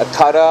18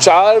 4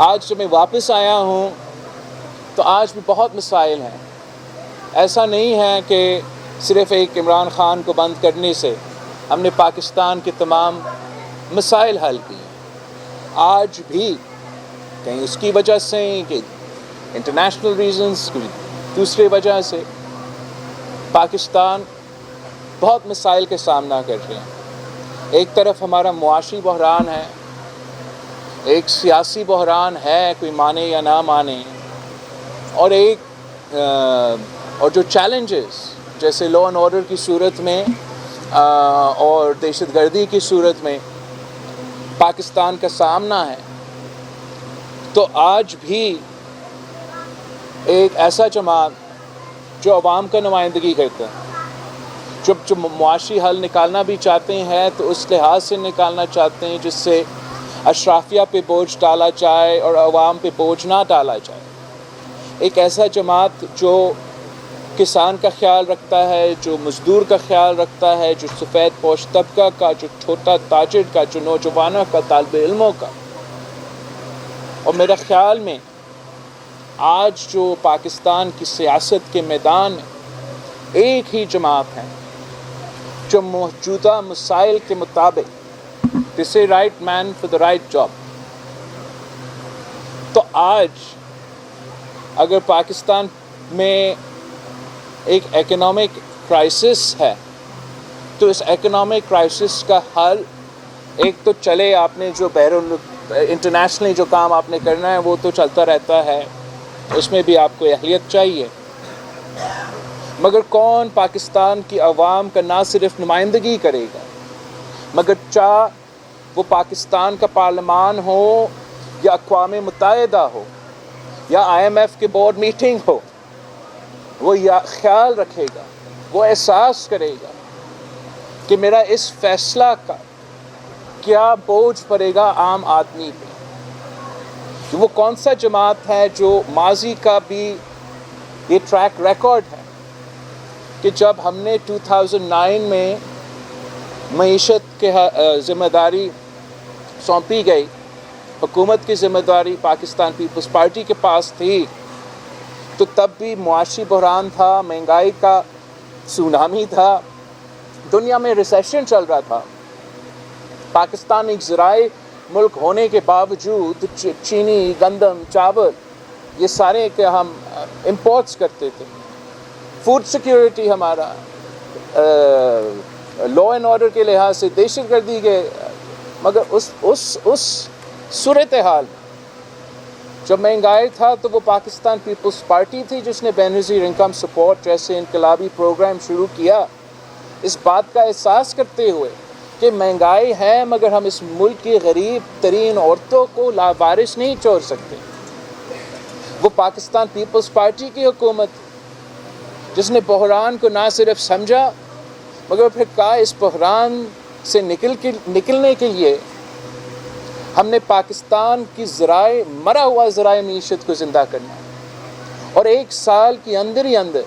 آج جب میں واپس آیا ہوں تو آج بھی بہت مسائل ہیں. ایسا نہیں ہے کہ صرف ایک عمران خان کو بند کرنے سے ہم نے پاکستان کے تمام مسائل حل کیے. آج بھی کہیں اس کی وجہ سے کہ انٹرنیشنل ریزنز کوئی دوسری وجہ سے پاکستان بہت مسائل کے سامنا کر رہے ہیں. ایک طرف ہمارا معاشی بحران ہے, ایک سیاسی بحران ہے, کوئی مانے یا نہ مانے, اور اور جو چیلنجز جیسے لا اینڈ آرڈر کی صورت میں اور دہشت گردی کی صورت میں پاکستان کا سامنا ہے. تو آج بھی ایک ایسا جماعت جو عوام کا نمائندگی کرتا ہے, جو معاشی حل نکالنا بھی چاہتے ہیں تو اس لحاظ سے نکالنا چاہتے ہیں جس سے اشرافیہ پہ بوجھ ڈالا جائے اور عوام پہ بوجھ نہ ڈالا جائے. ایک ایسا جماعت جو کسان کا خیال رکھتا ہے, جو مزدور کا خیال رکھتا ہے, جو سفید پوش طبقہ کا, جو چھوٹا تاجر کا, جو نوجوانوں کا, طالب علموں کا. اور میرا خیال میں آج جو پاکستان کی سیاست کے میدان میں ایک ہی جماعت ہے جو موجودہ مسائل کے مطابق this a right man for the right job. تو آج اگر پاکستان میں ایک اکنامک کرائسس ہے تو اس اکنامک کرائسس کا حل ایک تو چلے, آپ نے جو انٹرنیشنلی جو کام آپ نے کرنا ہے وہ تو چلتا رہتا ہے, اس میں بھی آپ کو اہلیت چاہیے, مگر کون پاکستان کی عوام کا نہ صرف نمائندگی کرے گا مگر چاہ وہ پاکستان کا پارلیمان ہو یا اقوام متحدہ ہو یا IMF کے بورڈ میٹنگ ہو, وہ خیال رکھے گا, وہ احساس کرے گا کہ میرا اس فیصلہ کا کیا بوجھ پڑے گا عام آدمی پہ. وہ کون سا جماعت ہے جو ماضی کا بھی یہ ٹریک ریکارڈ ہے کہ جب ہم نے 2009 میں معیشت کے ذمہ داری سونپی گئی, حکومت کی ذمہ داری پاکستان پیپلز پارٹی کے پاس تھی, تو تب بھی معاشی بحران تھا, مہنگائی کا سونامی تھا, دنیا میں ریسیشن چل رہا تھا. پاکستان ایک زرعی ملک ہونے کے باوجود چینی, گندم, چاول یہ سارے کہ ہم امپورٹس کرتے تھے. فوڈ سیکیورٹی ہمارا لا اینڈ آرڈر کے لحاظ سے دہشت گردی کے, مگر اس صورتحال میں جب مہنگائی تھا تو وہ پاکستان پیپلز پارٹی تھی جس نے بے نظیر انکم سپورٹ جیسے انقلابی پروگرام شروع کیا, اس بات کا احساس کرتے ہوئے کہ مہنگائی ہے مگر ہم اس ملک کی غریب ترین عورتوں کو لاوارث نہیں چھوڑ سکتے. وہ پاکستان پیپلز پارٹی کی حکومت جس نے بحران کو نہ صرف سمجھا مگر پھر کہا اس بحران سے نکلنے کے لیے ہم نے پاکستان کی مرا ہوا ذرائع معیشت کو زندہ کرنا ہے. اور ایک سال کے اندر ہی اندر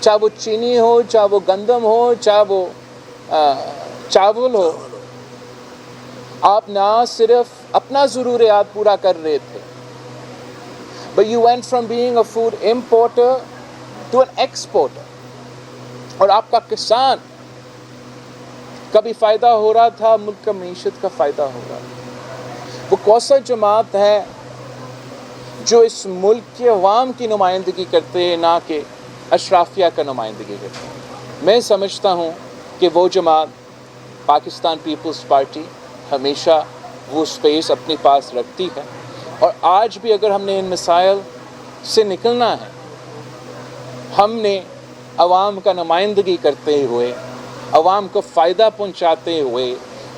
چاہے وہ چینی ہو, چاہے وہ گندم ہو, چاہے وہ چاول ہو, آپ نہ صرف اپنا ضروریات پورا کر رہے تھے but you went from being a food importer to an exporter. اور آپ کا کسان کا بھی فائدہ ہو رہا تھا, ملک کا معیشت کا فائدہ ہو رہا تھا. وہ کون سا جماعت ہے جو اس ملک کے عوام کی نمائندگی کرتے ہیں نہ کہ اشرافیہ کا نمائندگی کرتے ہیں؟ میں سمجھتا ہوں کہ وہ جماعت پاکستان پیپلز پارٹی ہمیشہ وہ سپیس اپنے پاس رکھتی ہے. اور آج بھی اگر ہم نے ان مسائل سے نکلنا ہے, ہم نے عوام کا نمائندگی کرتے ہوئے, عوام کو فائدہ پہنچاتے ہوئے,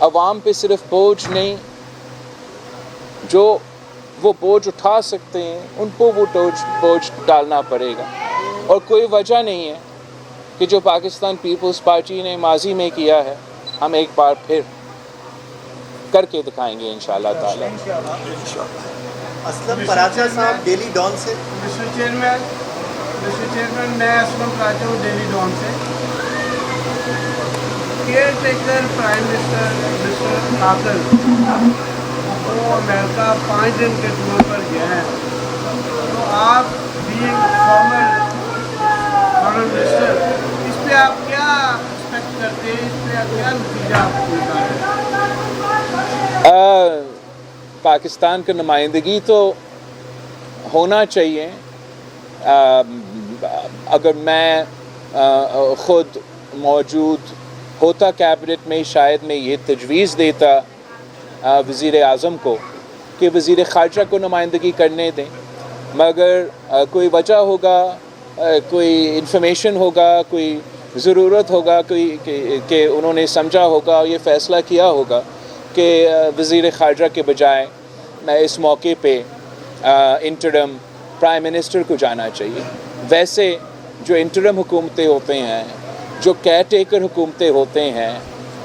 عوام پہ صرف بوجھ نہیں, جو وہ بوجھ اٹھا سکتے ہیں ان کو وہ بوجھ ڈالنا پڑے گا. اور کوئی وجہ نہیں ہے کہ جو پاکستان پیپلز پارٹی نے ماضی میں کیا ہے ہم ایک بار پھر کر کے دکھائیں گے انشاءاللہ تعالی. اسلم پراچا صاحب ڈیلی ڈان سے. مسٹر چیئرمین میں اسلم پراچا ہوں ڈیلی ڈان سے. Caretaker prime minister mister قاتل وہ امریکہ 5 دن کے ٹور پر گئے ہیں. تو آپ بینگ فارمر فارن منسٹر اس پہ آپ کیا ایکسپیکٹ کرتے ہیں, اس پہ کیا نتیجہ آپ کو ملتا ہے؟ پاکستان کا نمائندگی تو ہونا چاہیے. اگر میں خود موجود ہوتا کیبنٹ میں شاید میں یہ تجویز دیتا وزیر اعظم کو کہ وزیر خارجہ کو نمائندگی کرنے دیں, مگر کوئی وجہ ہوگا, کوئی انفارمیشن ہوگا, کوئی ضرورت ہوگا, کوئی کہ انہوں نے سمجھا ہوگا, یہ فیصلہ کیا ہوگا کہ وزیر خارجہ کے بجائے اس موقع پہ انٹرم پرائم منسٹر کو جانا چاہیے. ویسے جو انٹرم حکومتیں ہوتے ہیں, جو کیئر ٹیکر حکومتیں ہوتے ہیں,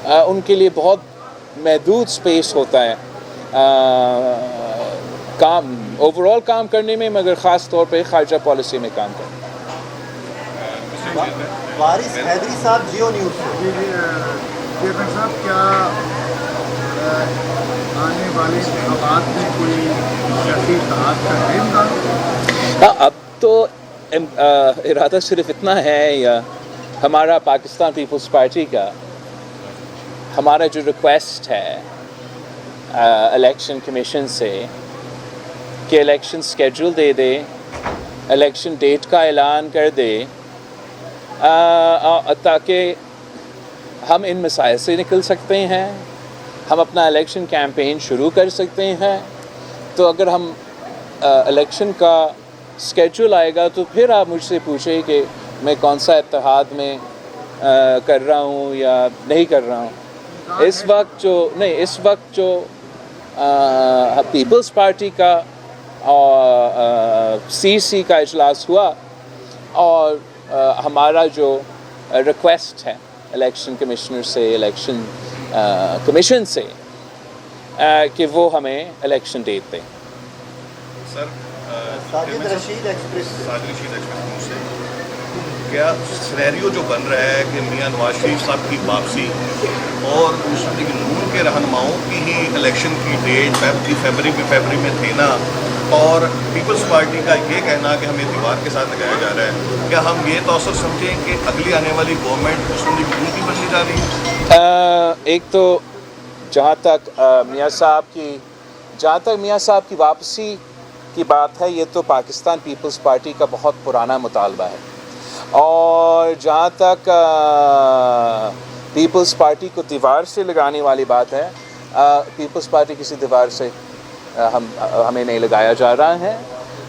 ان کے لیے بہت محدود سپیس ہوتا ہے کام اوور آل کام کرنے میں, مگر خاص طور پہ خارجہ پالیسی میں کام کرنے میں. وارث حیدری صاحب جیو نیوز سے. جی چیئرمین صاحب, کیا آنے والے انتخابات میں کوئی سیاسی اتحاد کا ہے امکان؟ اب تو ارادہ صرف اتنا ہے, یا ہمارا پاکستان پیپلز پارٹی کا ہمارا جو ریکویسٹ ہے الیکشن کمیشن سے کہ الیکشن سکیڈول دے دے, الیکشن ڈیٹ کا اعلان کر دے, تاکہ ہم ان مسائل سے نکل سکتے ہیں, ہم اپنا الیکشن کیمپین شروع کر سکتے ہیں. تو اگر ہم الیکشن کا اسکیڈول آئے گا تو پھر آپ مجھ سے پوچھیں کہ میں کون سا اتحاد میں کر رہا ہوں یا نہیں کر رہا ہوں. اس وقت جو پیپلز پارٹی کا CC کا اجلاس ہوا, اور ہمارا جو ریکویسٹ ہے الیکشن کمشنر سے, الیکشن کمیشن سے, کہ وہ ہمیں الیکشن ڈیٹ دیں. سر ساجد رشید ایکسپریس سے کیا سینیریو جو بن رہا ہے کہ میاں نواز شریف صاحب کی واپسی اور مسلم لیگ نون کے رہنماؤں کی ہی الیکشن کی ڈیٹ فیبری میں تھے نا, اور پیپلز پارٹی کا یہ کہنا کہ ہمیں دیوار کے ساتھ لگایا جا رہا ہے, کیا ہم یہ توثر سمجھیں کہ اگلی آنے والی گورنمنٹ مسلم لیگ نون کی بننے جا رہی ہے؟ ایک تو جہاں تک میاں صاحب کی واپسی کی بات ہے, یہ تو پاکستان پیپلز پارٹی کا بہت پرانا مطالبہ ہے. اور جہاں تک پیپلز پارٹی کو دیوار سے لگانے والی بات ہے, پیپلز پارٹی کسی دیوار سے ہمیں نہیں لگایا جا رہا ہے.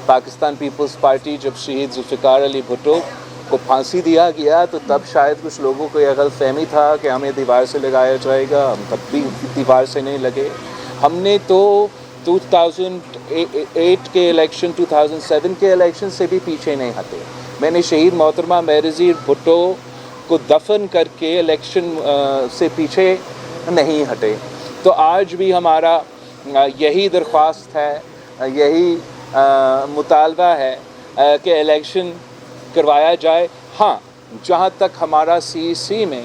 پاکستان پیپلز پارٹی جب شہید ذوالفقار علی بھٹو کو پھانسی دیا گیا تو تب شاید کچھ لوگوں کو یہ غلط فہمی تھا کہ ہمیں دیوار سے لگایا جائے گا. ہم تب بھی دیوار سے نہیں لگے. ہم نے تو 2008 کے الیکشن 2007 کے الیکشن سے بھی پیچھے نہیں ہٹے. میں نے شہید محترمہ بینظیر بھٹو کو دفن کر کے الیکشن سے پیچھے نہیں ہٹے. تو آج بھی ہمارا یہی درخواست ہے, یہی مطالبہ ہے کہ الیکشن کروایا جائے. ہاں, جہاں تک ہمارا CEC میں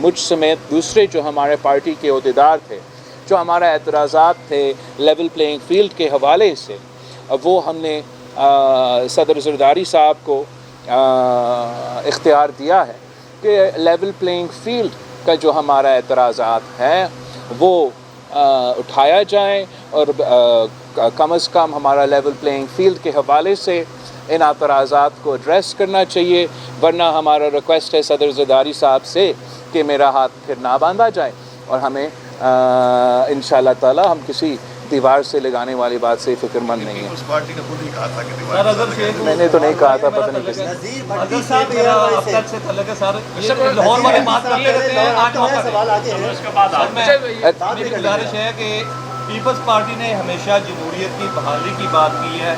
مجھ سمیت دوسرے جو ہمارے پارٹی کے عہدیدار تھے, جو ہمارا اعتراضات تھے لیول پلینگ فیلڈ کے حوالے سے, وہ ہم نے صدر زرداری صاحب کو اختیار دیا ہے کہ لیول پلینگ فیلڈ کا جو ہمارا اعتراضات ہیں وہ اٹھایا جائے, اور کم از کم ہمارا لیول پلینگ فیلڈ کے حوالے سے ان اعتراضات کو ایڈریس کرنا چاہیے. ورنہ ہمارا ریکویسٹ ہے صدر زرداری صاحب سے کہ میرا ہاتھ پھر نہ باندھا جائے, اور ہمیں انشاءاللہ تعالی ہم کسی دیوار سے لگانے والی بات سے فکر مند نہیں ہیں. پیپلز پارٹی نے خود ہی کہا تھا کہ دیوار سے لگایا جائے. میں نے تو نہیں کہا تھا, پتہ نہیں کس نے. نذیر بھٹی صاحب اب تک سے تعلق ہے سر, لاہور والے بات کر لیتے ہیں. آج سوال آگے ہے. میری گزارش ہے کہ پیپلز پارٹی نے ہمیشہ جمہوریت کی بحالی کی بات کی ہے.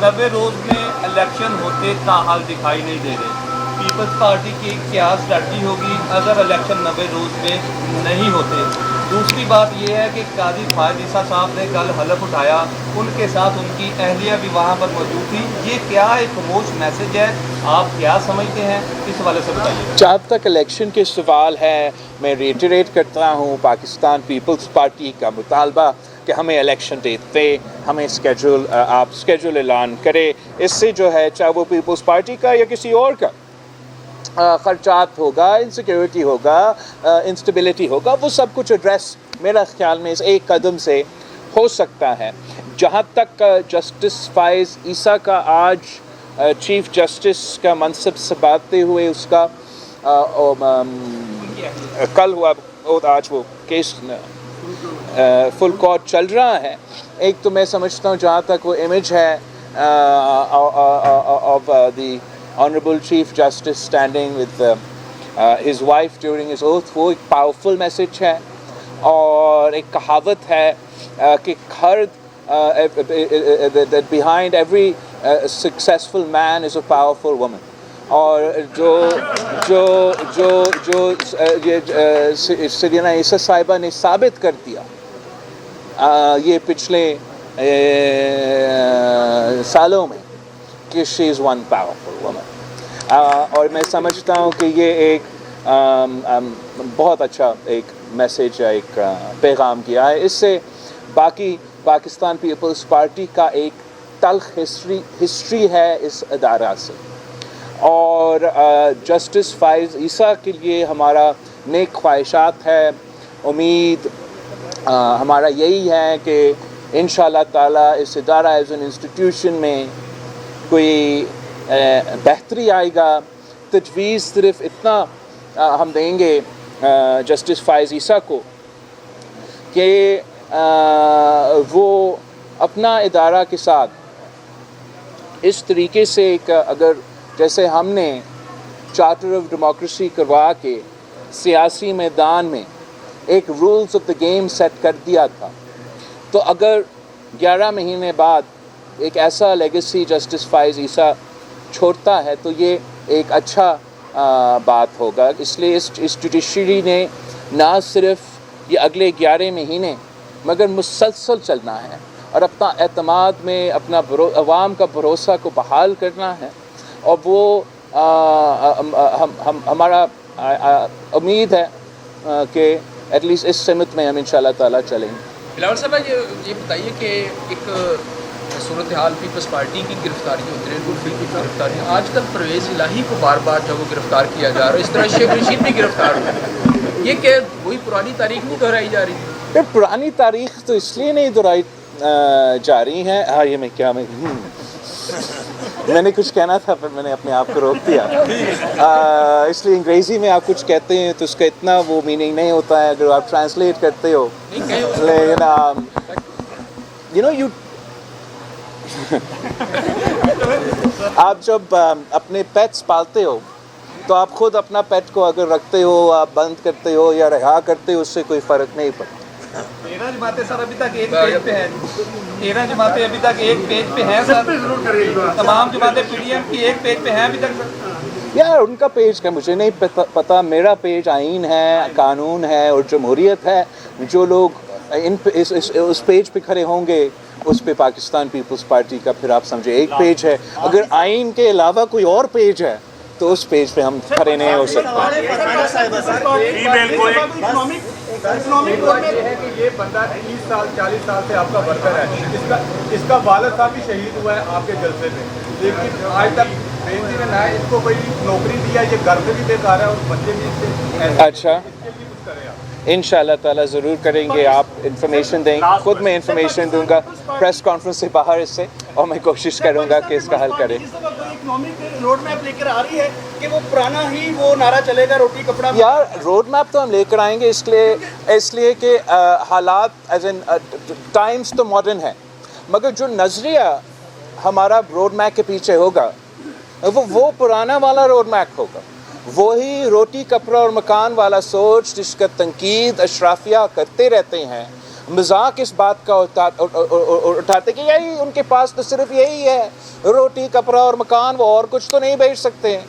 90 روز میں الیکشن ہوتے تاحال دکھائی نہیں دے رہے. پیپلز پارٹی کی کیا اسٹریٹجی ہوگی اگر الیکشن 90 روز میں نہیں ہوتے؟ دوسری بات یہ ہے کہ قاضی فائد عیسیٰ صاحب نے کل حلف اٹھایا, ان کے ساتھ ان کی اہلیہ بھی وہاں پر موجود تھی. یہ کیا ایک خاموش میسج ہے, آپ کیا سمجھتے ہیں, اس حوالے سے بتائیے. جہاں تک الیکشن کے سوال ہے, میں ریٹریٹ کرتا ہوں پاکستان پیپلز پارٹی کا مطالبہ کہ کہ ہمیں الیکشن ڈیٹ پہ ہمیں آپ اسکیجول اعلان کرے. اس سے جو ہے چاہے وہ پیپلز پارٹی کا یا کسی اور کا خرچات ہوگا, انسیکیورٹی ہوگا, انسٹیبلٹی ہوگا, وہ سب کچھ ایڈریس میرا خیال میں اس ایک قدم سے ہو سکتا ہے. جہاں تک جسٹس فائز عیسیٰ کا آج چیف جسٹس کا منصب سنبھالتے ہوئے اس کا کل ہوا آج وہ کیس فل کورٹ چل رہا ہے, ایک تو میں سمجھتا ہوں جہاں تک وہ امیج ہے of the honourable chief justice standing with his wife during his oath, وہ ایک پاورفل میسج ہے. اور ایک کہاوت ہے کہ ہر behind every successful man is a powerful woman. اور جو سرینا عیسیٰ صاحبہ نے ثابت کر دیا یہ پچھلے سالوں میں کہ she is one powerful woman. اور میں سمجھتا ہوں کہ یہ ایک بہت اچھا ایک میسیج ہے, ایک پیغام کیا ہے. اس سے باقی پاکستان پیپلز پارٹی کا ایک تلخ ہسٹری ہے اس ادارہ سے, اور جسٹس فائز عیسیٰ کے لیے ہمارا نیک خواہشات ہے. امید ہمارا یہی ہے کہ انشاءاللہ تعالیٰ اس ادارہ ایز این انسٹیٹیوشن میں کوئی بہتری آئے گا. تجویز صرف اتنا ہم دیں گے جسٹس فائز عیسیٰ کو کہ وہ اپنا ادارہ کے ساتھ اس طریقے سے اگر جیسے ہم نے چارٹر آف ڈیموکریسی کروا کے سیاسی میدان میں ایک rules of the game set کر دیا تھا, تو اگر 11 مہینے بعد ایک ایسا لیگیسی جسٹس فائز عیسیٰ چھوڑتا ہے تو یہ ایک اچھا بات ہوگا. اس لیے اس جوڈیشری نے نہ صرف یہ اگلے 11 مہینے مگر مسلسل چلنا ہے اور اپنا اعتماد میں اپنا عوام کا بھروسہ کو بحال کرنا ہے. اور وہ ہمارا امید ہے کہ ایٹ لیسٹ اس سمت میں ہم انشاءاللہ تعالیٰ چلیں گے. بلاول صاحب یہ بتائیے کہ ایک صورتحال پیپلز پارٹی کی گرفتاری ہوتی ہے, گلفی کی گرفتاری, آج کل پرویز الہی کو بار بار جو وہ گرفتار کیا جا رہا ہے, اس طرح شیخ رشید بھی گرفتار ہو رہا ہے, یہ کہ وہی پرانی تاریخ نہیں دہرائی جا رہی؟ پھر پرانی تاریخ تو اس لیے نہیں دہرائی جا رہی ہیں. ہاں یہ میں نے کچھ کہنا تھا پر میں نے اپنے آپ کو روک دیا. اس لیے انگریزی میں آپ کچھ کہتے ہیں تو اس کا اتنا وہ میننگ نہیں ہوتا ہے اگر آپ ٹرانسلیٹ کرتے ہو. لیکن آپ جب اپنے پیٹس پالتے ہو تو آپ خود اپنا پیٹ کو اگر رکھتے ہو, آپ بند کرتے ہو یا رہا کرتے ہو, اس سے کوئی فرق نہیں پڑتا. 13 جماعتیں سر ابھی تک ایک پیج پہ ہیں, 13 جماعتیں ابھی تک ایک پیج پہ ہیں سر, تمام جماعتیں پی ڈی ایم کی ایک پیج پہ ہیں ابھی تک سر. یار ان کا پیج کا مجھے نہیں پتا. میرا پیج آئین ہے, قانون ہے اور جمہوریت ہے. جو لوگ اس پیج پہ کھڑے ہوں گے اس پہ پاکستان پیپلز پارٹی کا پھر آپ سمجھے ایک پیج ہے. اگر آئین کے علاوہ کوئی اور پیج ہے تو اس پیج پہ ہم کھڑے نہیں ہو سکتے. یہ ہے کہ یہ بندہ 30 سال 40 سال سے آپ کا ورکر ہے, اس کا والد صاحب بھی شہید ہوا ہے آپ کے جلسے میں, لیکن آج تک بینچی میں نہ ہے, اس کو کوئی نوکری دیا, یہ گھر سے بھی بیکار ہے اور بچے بھی اس سے. اچھا انشاءاللہ تعالیٰ ضرور کریں گے. آپ انفارمیشن دیں, خود میں انفارمیشن دوں گا پریس کانفرنس سے باہر اس سے, اور میں کوشش کروں گا کہ اس کا حل کریں. اکنامک روڈ میپ لے کر آ رہی ہے کہ وہ پرانا ہی وہ نعرہ چلے گا, روٹی کپڑا. یار روڈ میپ تو ہم لے کر آئیں گے اس لیے کہ حالات ایز این ٹائمز تو ماڈرن ہے, مگر جو نظریہ ہمارا روڈ میپ کے پیچھے ہوگا وہ پرانا والا روڈ میپ ہوگا. وہی روٹی کپڑا اور مکان والا سوچ جس کا تنقید اشرافیہ کرتے رہتے ہیں, مذاق اس بات کا اٹھاتے کہ یہی ان کے پاس تو صرف یہی ہے, روٹی کپڑا اور مکان, وہ اور کچھ تو نہیں بھیج سکتے ہیں.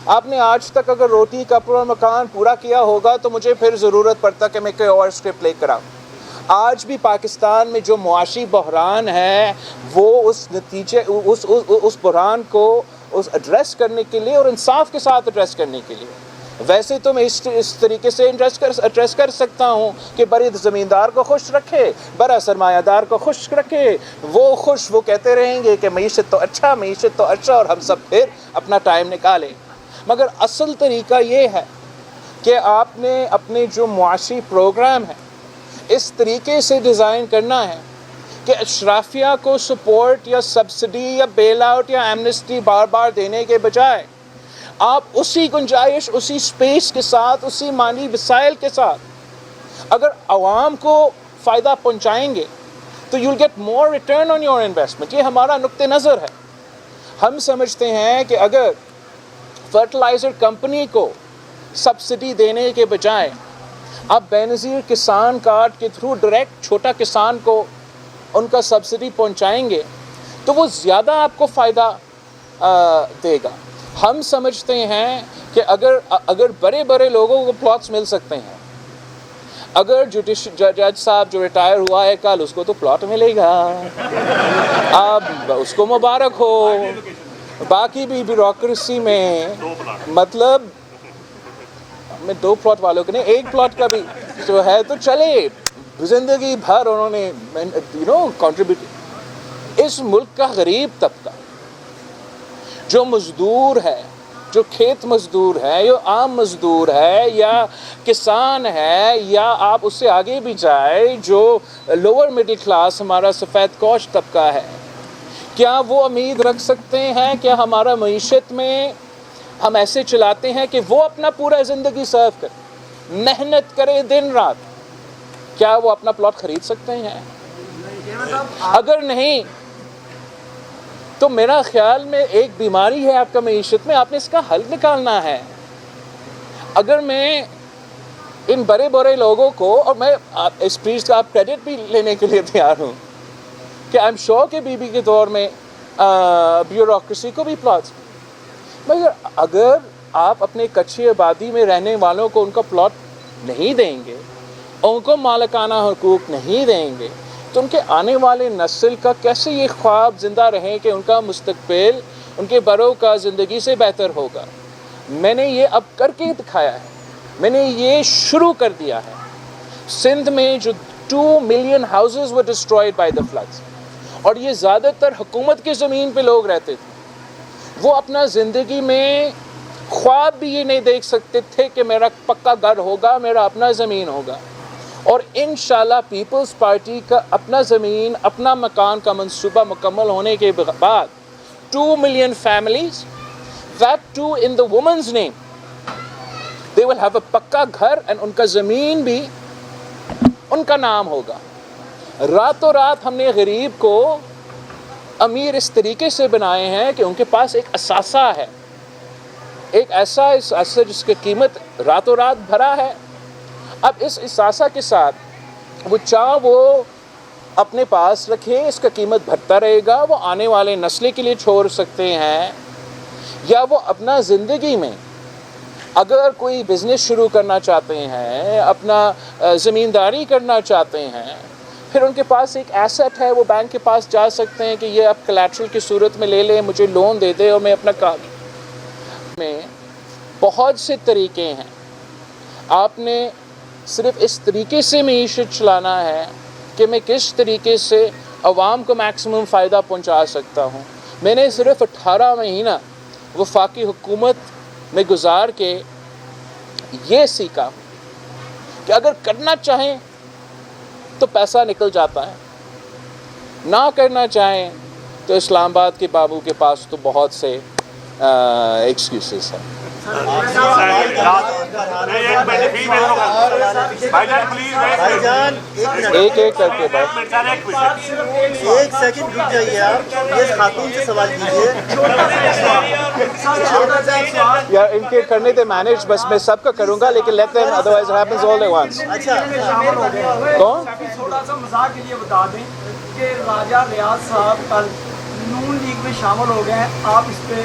آپ نے آج تک اگر روٹی کپڑا اور مکان پورا کیا ہوگا تو مجھے پھر ضرورت پڑتا کہ میں کوئی اور اسکرپٹ لے کر آؤں. آج بھی پاکستان میں جو معاشی بحران ہے وہ اس بحران کو ایڈریس کرنے کے لیے اور انصاف کے ساتھ ایڈریس کرنے کے لیے ویسے تو میں اس طریقے سے ایڈریس کر سکتا ہوں کہ بڑے زمیندار کو خوش رکھے، بڑا سرمایہ دار کو خوش رکھے، وہ کہتے رہیں گے کہ معیشت تو اچھا اور ہم سب پھر اپنا ٹائم نکالیں۔ مگر اصل طریقہ یہ ہے کہ آپ نے اپنے جو معاشی پروگرام ہے اس طریقے سے ڈیزائن کرنا ہے کہ اشرافیہ کو سپورٹ یا سبسڈی یا بیل آؤٹ یا ایمنسٹی بار بار دینے کے بجائے آپ اسی گنجائش، اسی سپیس کے ساتھ، اسی مالی وسائل کے ساتھ اگر عوام کو فائدہ پہنچائیں گے تو you'll get more return on your investment۔ یہ ہمارا نقطہ نظر ہے۔ ہم سمجھتے ہیں کہ اگر فرٹیلائزر کمپنی کو سبسڈی دینے کے بجائے آپ بے نظیر کسان کارڈ کے تھرو ڈائریکٹ چھوٹا کسان کو ان کا سبسڈی پہنچائیں گے تو وہ زیادہ آپ کو فائدہ دے گا۔ ہم سمجھتے ہیں کہ اگر بڑے بڑے لوگوں کو پلاٹس مل سکتے ہیں، اگر جج صاحب جو ریٹائر ہوا ہے کل اس کو تو پلاٹ ملے گا، اب اس کو مبارک ہو۔ باقی بھی بیوروکریسی میں مطلب میں 2 پلاٹ والوں کے نہیں، 1 پلاٹ کا بھی جو ہے تو چلے، زندگی بھر انہوں نے کنٹریبیوٹ۔ اس ملک کا غریب طبقہ جو مزدور ہے، جو کھیت مزدور ہے، یا عام مزدور ہے، یا کسان ہے، یا آپ اس سے آگے بھی جائے جو لوور مڈل کلاس ہمارا سفید کوش طبقہ ہے، کیا وہ امید رکھ سکتے ہیں کہ ہمارا معیشت میں ہم ایسے چلاتے ہیں کہ وہ اپنا پورا زندگی سرو کرے، محنت کرے دن رات، کیا وہ اپنا پلاٹ خرید سکتے ہیں؟ اگر نہیں تو میرا خیال میں ایک بیماری ہے آپ کا معیشت میں، آپ نے اس کا حل نکالنا ہے۔ اگر میں ان بڑے بڑے لوگوں کو، اور میں اس چیز کا آپ کریڈٹ بھی لینے کے لیے تیار ہوں کہ آئی ایم شیور کہ بی بی کے دور میں بیوروکریسی کو بھی پلاٹس، مگر اگر آپ اپنے کچی آبادی میں رہنے والوں کو ان کا پلاٹ نہیں دیں گے، ان کو مالکانہ حقوق نہیں دیں گے، تو ان کے آنے والے نسل کا کیسے یہ خواب زندہ رہیں کہ ان کا مستقبل، ان کے بڑوں کا زندگی سے بہتر ہوگا؟ میں نے یہ اب کر کے دکھایا ہے، میں نے یہ شروع کر دیا ہے۔ سندھ میں جو 2 million houses were destroyed by the floods، اور یہ زیادہ تر حکومت کی زمین پہ لوگ رہتے تھے، وہ اپنا زندگی میں خواب بھی یہ نہیں دیکھ سکتے تھے کہ میرا پکا گھر ہوگا، میرا اپنا زمین ہوگا۔ اور انشاءاللہ پیپلز پارٹی کا اپنا زمین، اپنا مکان کا منصوبہ مکمل ہونے کے بعد 2 million families، that too in the woman's name، they will have a پکا گھر، and ان کا زمین بھی ان کا نام ہوگا۔ راتوں رات ہم نے غریب کو امیر اس طریقے سے بنائے ہیں کہ ان کے پاس ایک اثاثہ ہے، ایک ایسا اثاثہ جس کی قیمت راتوں رات بھرا ہے۔ اب اس اثاثہ کے ساتھ وہ اپنے پاس رکھیں، اس کا قیمت بڑھتا رہے گا، وہ آنے والے نسل کے لیے چھوڑ سکتے ہیں، یا وہ اپنا زندگی میں اگر کوئی بزنس شروع کرنا چاہتے ہیں، اپنا زمینداری کرنا چاہتے ہیں، پھر ان کے پاس ایک ایسٹ ہے، وہ بینک کے پاس جا سکتے ہیں کہ یہ آپ کلیٹرل کی صورت میں لے لیں، مجھے لون دے دے اور میں اپنا کام میں۔ بہت سے طریقے ہیں، آپ نے صرف اس طریقے سے معیشت چلانا ہے کہ میں کس طریقے سے عوام کو میکسیمم فائدہ پہنچا سکتا ہوں۔ میں نے صرف 18 مہینہ وفاقی حکومت میں گزار کے یہ سیکھا کہ اگر کرنا چاہیں تو پیسہ نکل جاتا ہے، نہ کرنا چاہیں تو اسلام آباد کے بابو کے پاس تو بہت سے ایکسکیوزز ہیں۔ ایک ایک کر کے بات، ایک سیکنڈ رک جائیے آپ، یہ خاتون سے سوال کیجیے۔ یار ان کے کرنے دے مینیج، بس میں سب کا کروں گا لیکن let them otherwise it happens all at once. کون؟ تھوڑا سا مزاح کے لیے بتا دیں کہ راجہ ریاض صاحب کل نون لیگ میں شامل ہو گئے ہیں، آپ اس پہ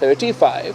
35,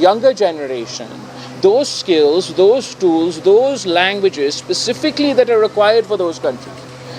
younger generation those skills, those tools, those languages specifically that are required for those countries.